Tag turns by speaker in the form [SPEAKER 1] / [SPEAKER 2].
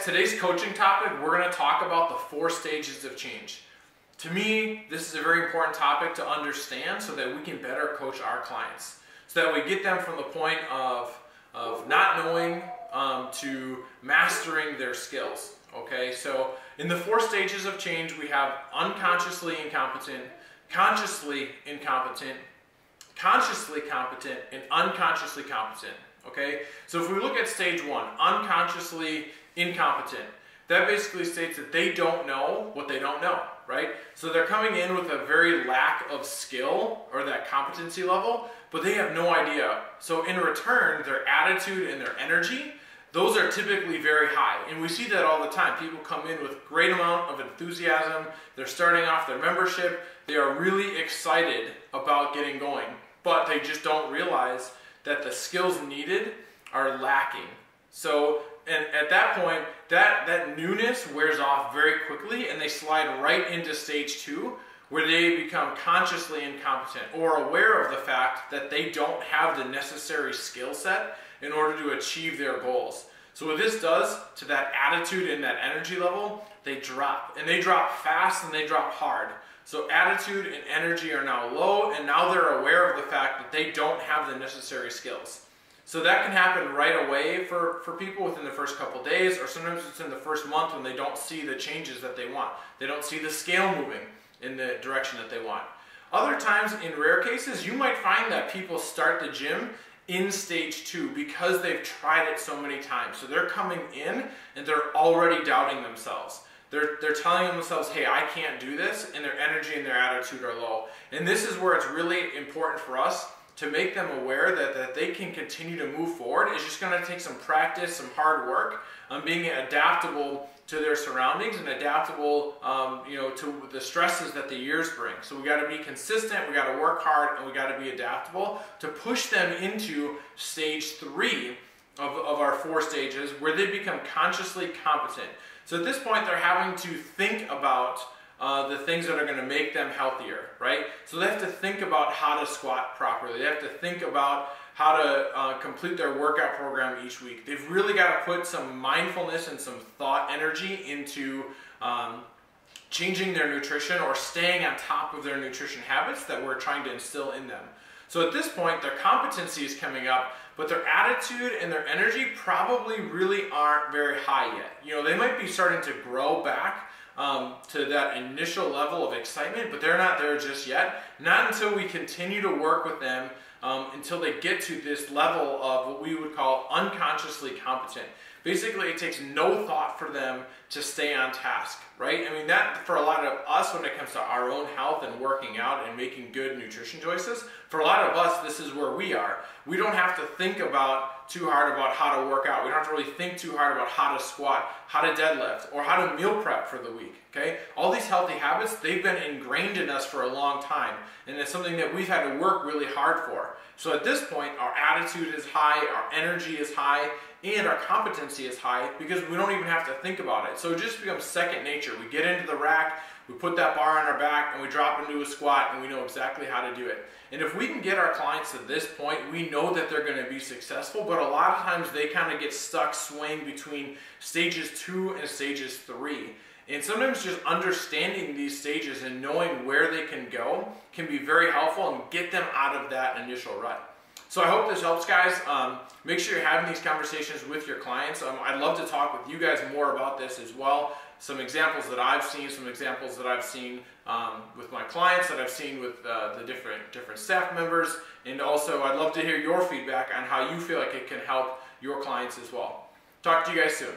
[SPEAKER 1] today's coaching topic, we're going to talk about the 4 stages of change. To me, this is a very important topic to understand so that we can better coach our clients. So that we get them from the point of not knowing to mastering their skills. Okay, so in the 4 stages of change, we have unconsciously incompetent, consciously incompetent, consciously competent, and unconsciously competent. Okay, so if we look at stage 1, unconsciously incompetent, that basically states that they don't know what they don't know, right? So they're coming in with a very lack of skill or that competency level, but they have no idea. So in return, their attitude and their energy, those are typically very high. And we see that all the time. People come in with great amount of enthusiasm. They're starting off their membership. They are really excited about getting going, but they just don't realize that the skills needed are lacking. So, and at that point, that newness wears off very quickly and they slide right into stage 2, where they become consciously incompetent or aware of the fact that they don't have the necessary skill set in order to achieve their goals. So what this does to that attitude and that energy level, they drop. And they drop fast and they drop hard. So attitude and energy are now low, and now they're aware of the fact that they don't have the necessary skills. So that can happen right away for people within the first couple days, or sometimes it's in the first month when they don't see the changes that they want. They don't see the scale moving in the direction that they want. Other times, in rare cases, you might find that people start the gym in stage 2 because they've tried it so many times. So they're coming in and they're already doubting themselves. They're telling themselves, hey, I can't do this, and their energy and their attitude are low. And this is where it's really important for us to make them aware that they can continue to move forward. It's just going to take some practice, some hard work on being adaptable to their surroundings and adaptable to the stresses that the years bring. So we got to be consistent, we got to work hard, and we got to be adaptable to push them into stage 3 of our 4 stages, where they become consciously competent. So at this point, they're having to think about the things that are going to make them healthier, right? So they have to think about how to squat properly. They have to think about how to complete their workout program each week. They've really got to put some mindfulness and some thought energy into changing their nutrition or staying on top of their nutrition habits that we're trying to instill in them. So at this point, their competency is coming up, but their attitude and their energy probably really aren't very high yet. You know, they might be starting to grow back to that initial level of excitement, but they're not there just yet. Not until we continue to work with them until they get to this level of what we would call unconsciously competent. Basically, it takes no thought for them to stay on task, right? I mean, that for a lot of us, when it comes to our own health and working out and making good nutrition choices, for a lot of us, this is where we are. We don't have to think too hard about how to work out. We don't have to really think too hard about how to squat, how to deadlift, or how to meal prep for the week, okay? All these healthy habits, they've been ingrained in us for a long time, and it's something that we've had to work really hard for. So at this point, our attitude is high, our energy is high, and our competency is high because we don't even have to think about it. So it just becomes second nature. We get into the rack, we put that bar on our back, and we drop into a squat, and we know exactly how to do it. And if we can get our clients to this point, we know that they're going to be successful, but a lot of times they kind of get stuck swaying between stages 2 and stages 3. And sometimes just understanding these stages and knowing where they can go can be very helpful and get them out of that initial rut. So I hope this helps, guys. Make sure you're having these conversations with your clients. I'd love to talk with you guys more about this as well. Some examples that I've seen, with my clients, that I've seen with the different staff members. And also, I'd love to hear your feedback on how you feel like it can help your clients as well. Talk to you guys soon.